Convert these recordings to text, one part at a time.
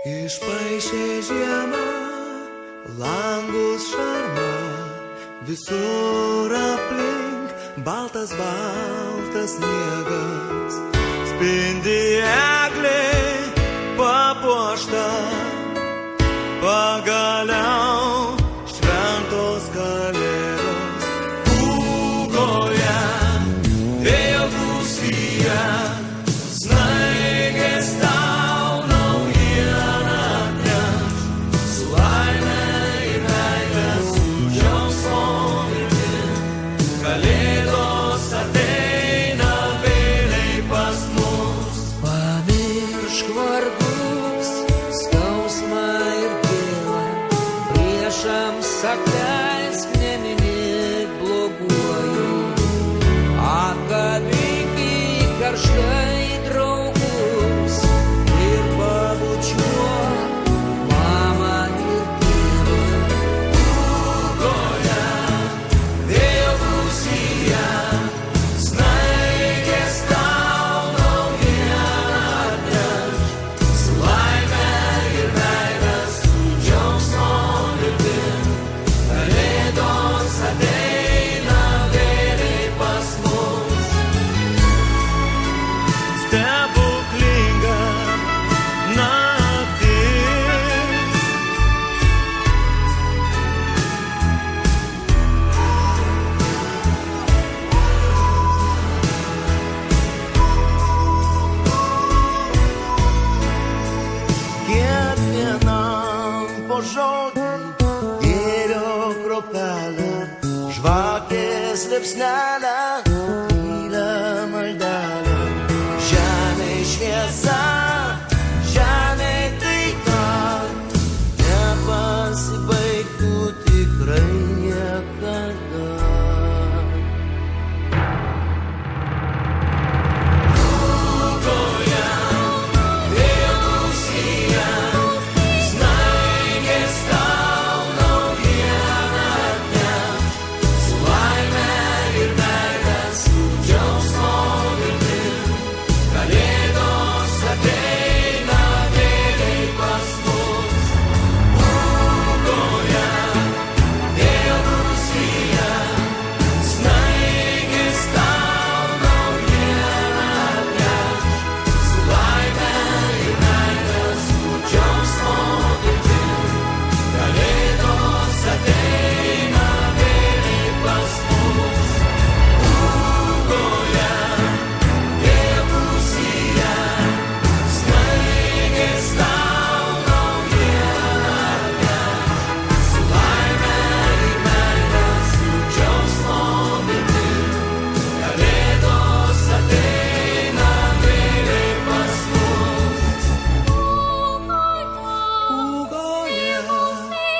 Išpaišė žiemą, langus šarma, visur aplink baltas sniegas. Spindi eglė papuošta, pagaliau šventos kalėdos. Pūgoje vėjo gūsyje, snaigės tau naujieną atneš. Su laime ir meile, su džiaugsmo viltim, kalėdos ateina vėliai pas mus. Pamiršk vargus, skausmą ir gėlą, priešams atleisk, neminėk bloguoju. Apkabink karštai draugus ir pabučiuok mamą ir tėvą. Pūgoje vėjo gūsyje, snaigės tau naujieną atneš. Su laime ir meile, su džiaugsmo viltim, kalėdos ateina vėliai pas mus. Stebuklinga naktis, kiekvienam po žodį gėrio kruopelę, žvakės liepsnelę, tylią maldelę. Žemėj šviesa, žemėj taika, nepasibaigtų tikrai niekada. Pūgoje vėjo gūsyje, snaigės tau naujieną atneš. Su laime ir meile, su džiaugsmo viltim, kalėdos ateina vėliai pas mus. Pūgoje vėjo gūsyje, snaigės tau naujieną atneš. Su laime ir meile, su džiaugsmo viltim, kalėdos ateina vėliai pas mus. Pūgoje vėjo gūsyje, snaigės tau naujieną atneš. Su laime ir meile, su džiaugsmo viltim, kalėdos ateina vėliai pas mus. Pūgoje gūsyje,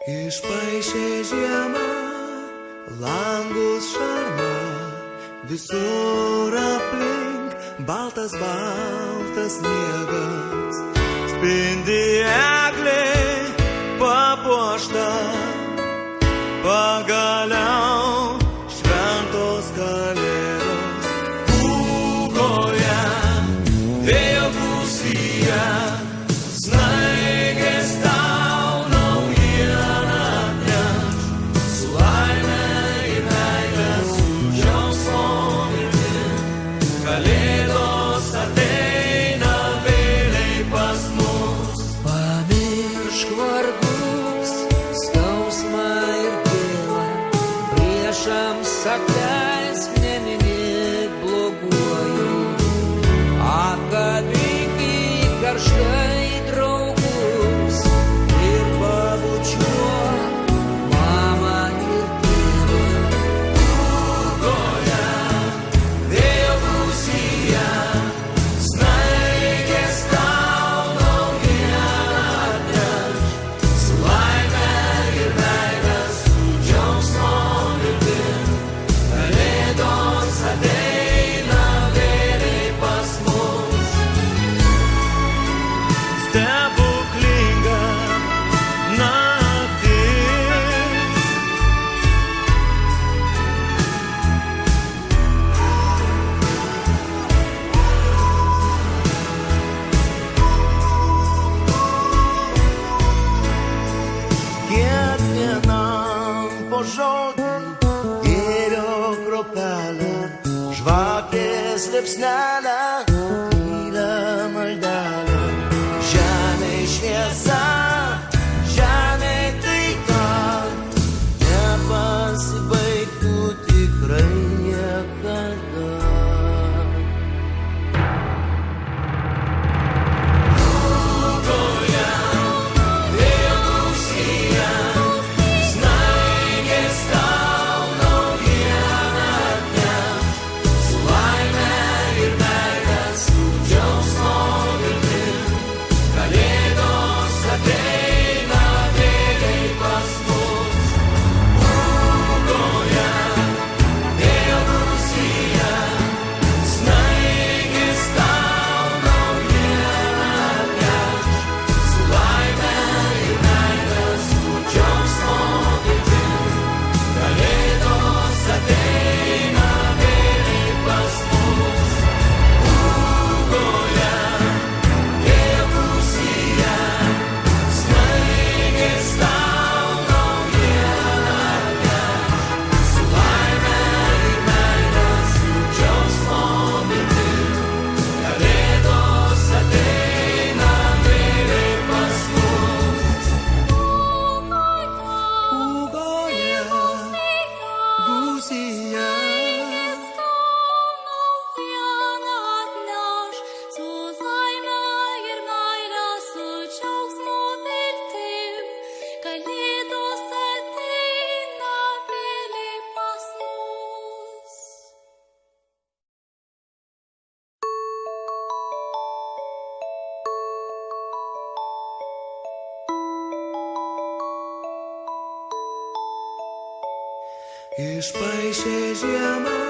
išpaišė žiemą, langus šarma, visur aplink baltas sniegas. Spindi eglė papuošta, pagaliau šventos kalėdos. Pūgoje vėjo gūsyje, snaigės tau naujieną atneš. Su laime ir meile, su džiaugsmo viltim, kalėdos ateina vėliai pas mus. Pamiršk vargus, skausmą ir gėlą, priešams atleisk, neminėk bloguoju. Apkabink karštai draugus ir pabučiuok mamą ir tėvą. Pūgoje vėjo gūsyje, snaigės tau naujieną žodį, gėrio kropelę, žvakės liepsnelę, tylią maldelę. Žemė šviesa, žemė taika, nepasibaigtų tikrai niekada. Išpaišė žiemą,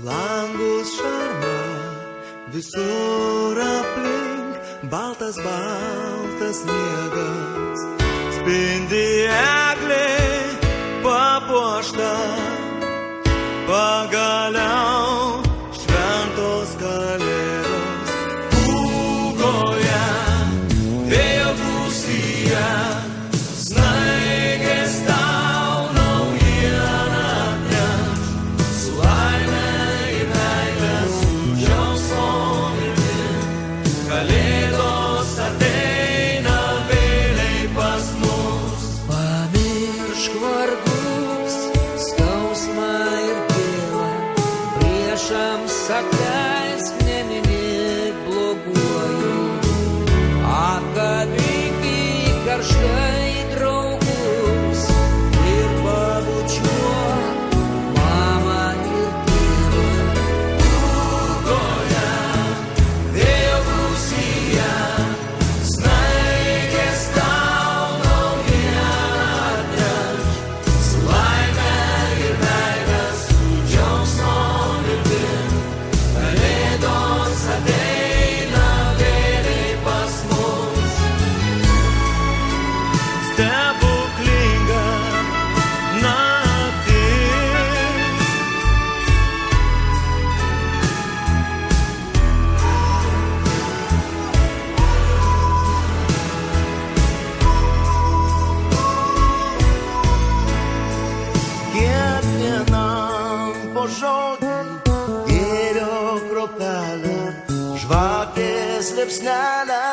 langus šarma, visur aplink baltas sniegas. Spindi eglė papuošta, pagaliau šventos kalėdos. Pūgoje, vėjo gūsyje, snaigės tau naujieną atneš. Su laime ir meile, su džiaugsmo viltim, kalėdos ateina vėliai pas mus. Pamiršk vargus, skausmą ir gėlą, priešams atleisk, neminėk bloguoju. Apkabink karštai draugus ir pabučiuok mamą ir tėvą. Pūgoje, vėjo gūsyje, snaigės tau naujieną atneš. Su laime ir meile, su džiaugsmo viltim, kalėdos ateina vėliai pas mus. Stebuklinga naktis, kiekvienam po žodį, gėrio kropelę, žvakės liepsnelę,